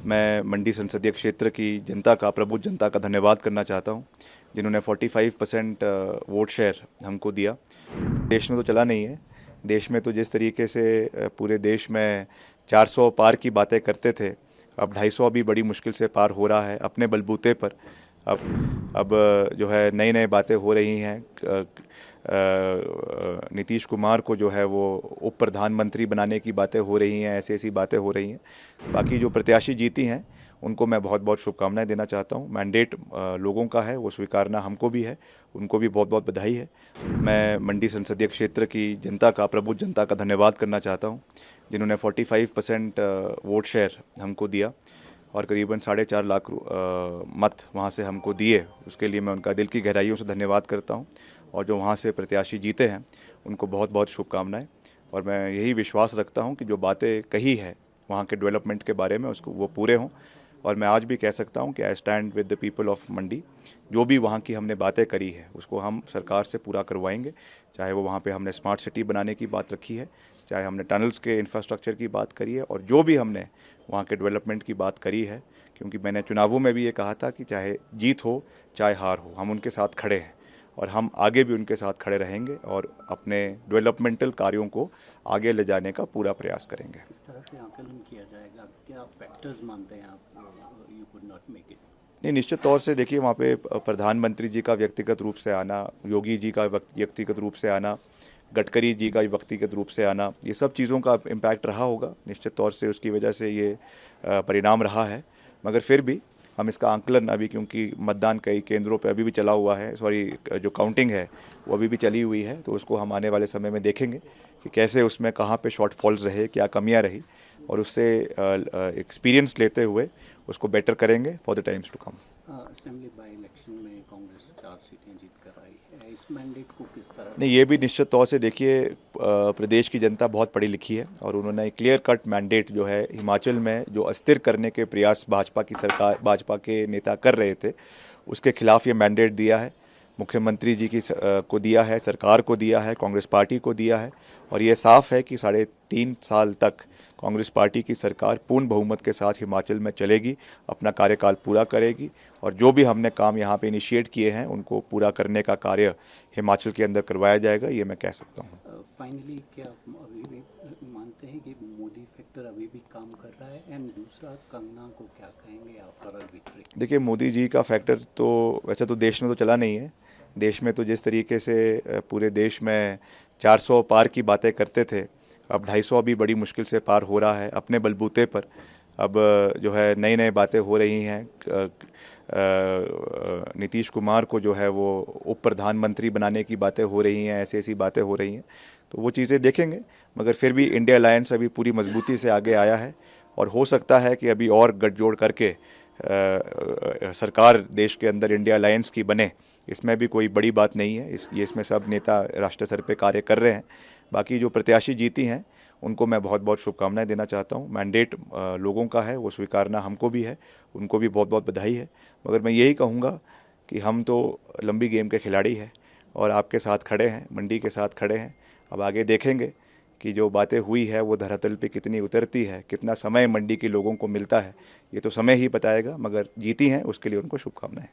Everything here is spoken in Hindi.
मैं मंडी संसदीय क्षेत्र की जनता का, प्रबुद्ध जनता का धन्यवाद करना चाहता हूं, जिन्होंने 45% वोट शेयर हमको दिया। देश में तो चला नहीं है। देश में तो जिस तरीके से पूरे देश में 400 पार की बातें करते थे, अब 250 भी बड़ी मुश्किल से पार हो रहा है अपने बलबूते पर। अब जो है नई नई बातें हो रही हैं। नीतीश कुमार को जो है वो उप प्रधानमंत्री बनाने की बातें हो रही हैं, ऐसी ऐसी बातें हो रही हैं। बाकी जो प्रत्याशी जीती हैं उनको मैं बहुत बहुत शुभकामनाएं देना चाहता हूं। मैंडेट लोगों का है, वो स्वीकारना हमको भी है, उनको भी बहुत बहुत बधाई है। मैं मंडी संसदीय क्षेत्र की जनता का, प्रबुद्ध जनता का धन्यवाद करना चाहता हूं, जिन्होंने 45% वोट शेयर हमको दिया और करीबन 4.5 लाख मत वहाँ से हमको दिए। उसके लिए मैं उनका दिल की गहराइयों से धन्यवाद करता हूँ। और जो वहाँ से प्रत्याशी जीते हैं उनको बहुत बहुत शुभकामनाएं। और मैं यही विश्वास रखता हूँ कि जो बातें कही है वहाँ के डेवलपमेंट के बारे में उसको वो पूरे हों। और मैं आज भी कह सकता हूँ कि I stand with the people of Mandi. जो भी वहाँ की हमने बातें करी है उसको हम सरकार से पूरा करवाएंगे। चाहे वो वहाँ पे हमने स्मार्ट सिटी बनाने की बात रखी है, चाहे हमने टनल्स के इंफ्रास्ट्रक्चर की बात करी है, और जो भी हमने वहाँ के डेवलपमेंट की बात करी है। क्योंकि मैंने चुनावों में भी ये कहा था कि चाहे जीत हो चाहे हार हो, हम उनके साथ खड़े हैं और हम आगे भी उनके साथ खड़े रहेंगे और अपने डेवलपमेंटल कार्यों को आगे ले जाने का पूरा प्रयास करेंगे। किस तरह से आकलन किया जाएगा, क्या फैक्टर्स मानते हैं आप you could not make it? नहीं, निश्चित तौर से देखिए, वहाँ पे प्रधानमंत्री जी का व्यक्तिगत रूप से आना, योगी जी का व्यक्तिगत रूप से आना, गडकरी जी का व्यक्तिगत रूप से आना, ये सब चीज़ों का इम्पैक्ट रहा होगा। निश्चित तौर से उसकी वजह से ये परिणाम रहा है। मगर फिर भी हम इसका आंकलन अभी, क्योंकि मतदान कई केंद्रों पे अभी भी चला हुआ है, जो काउंटिंग है वो अभी भी चली हुई है, तो उसको हम आने वाले समय में देखेंगे कि कैसे उसमें कहाँ पे शॉर्टफॉल्स रहे, क्या कमियाँ रही, और उससे एक्सपीरियंस लेते हुए उसको बेटर करेंगे for the times to come. Assembly by election में कांग्रेस 4 सीटें जीत कर आई है, इस मैंडेट को किस तरह नहीं, ये भी निश्चित तौर से देखिए, प्रदेश की जनता बहुत पढ़ी लिखी है और उन्होंने क्लियर कट मैंडेट जो है हिमाचल में जो अस्थिर करने के प्रयास भाजपा की सरकार, भाजपा के नेता कर रहे थे, उसके खिलाफ ये मैंडेट दिया है। मुख्यमंत्री जी को दिया है, सरकार को दिया है, कांग्रेस पार्टी को दिया है। और ये साफ है कि 3.5 साल तक कांग्रेस पार्टी की सरकार पूर्ण बहुमत के साथ हिमाचल में चलेगी, अपना कार्यकाल पूरा करेगी, और जो भी हमने काम यहाँ पे इनिशिएट किए हैं उनको पूरा करने का कार्य हिमाचल के अंदर करवाया जाएगा, ये मैं कह सकता हूँ। फाइनली क्या अभी भी मानते हैं कि मोदी फैक्टर अभी भी काम कर रहा है? एंड दूसरा, कंगना को क्या कहेंगे आफ्टर अ विक्ट्री? देखिए, मोदी जी का फैक्टर तो वैसे तो देश में तो चला नहीं है। देश में तो जिस तरीके से पूरे देश में 400 पार की बातें करते थे, अब 250 भी बड़ी मुश्किल से पार हो रहा है अपने बलबूते पर। अब जो है नई नई बातें हो रही हैं। नीतीश कुमार को जो है वो उप प्रधानमंत्री बनाने की बातें हो रही हैं, ऐसी ऐसी बातें हो रही हैं, तो वो चीज़ें देखेंगे। मगर फिर भी इंडिया अलायंस अभी पूरी मजबूती से आगे आया है और हो सकता है कि अभी और गठजोड़ करके सरकार देश के अंदर इंडिया अलायंस की बने। इसमें भी कोई बड़ी बात नहीं है, इसमें सब नेता राष्ट्रीय स्तर पे कार्य कर रहे हैं। बाकी जो प्रत्याशी जीती हैं उनको मैं बहुत बहुत शुभकामनाएं देना चाहता हूं। मैंडेट लोगों का है, वो स्वीकारना हमको भी है, उनको भी बहुत बहुत बधाई है। मगर मैं यही कहूँगा कि हम तो लंबी गेम के खिलाड़ी हैं और आपके साथ खड़े हैं, मंडी के साथ खड़े हैं। अब आगे देखेंगे कि जो बातें हुई है वो धरातल पे कितनी उतरती है, कितना समय मंडी के लोगों को मिलता है, ये तो समय ही बताएगा। मगर जीती हैं उसके लिए उनको शुभकामनाएं।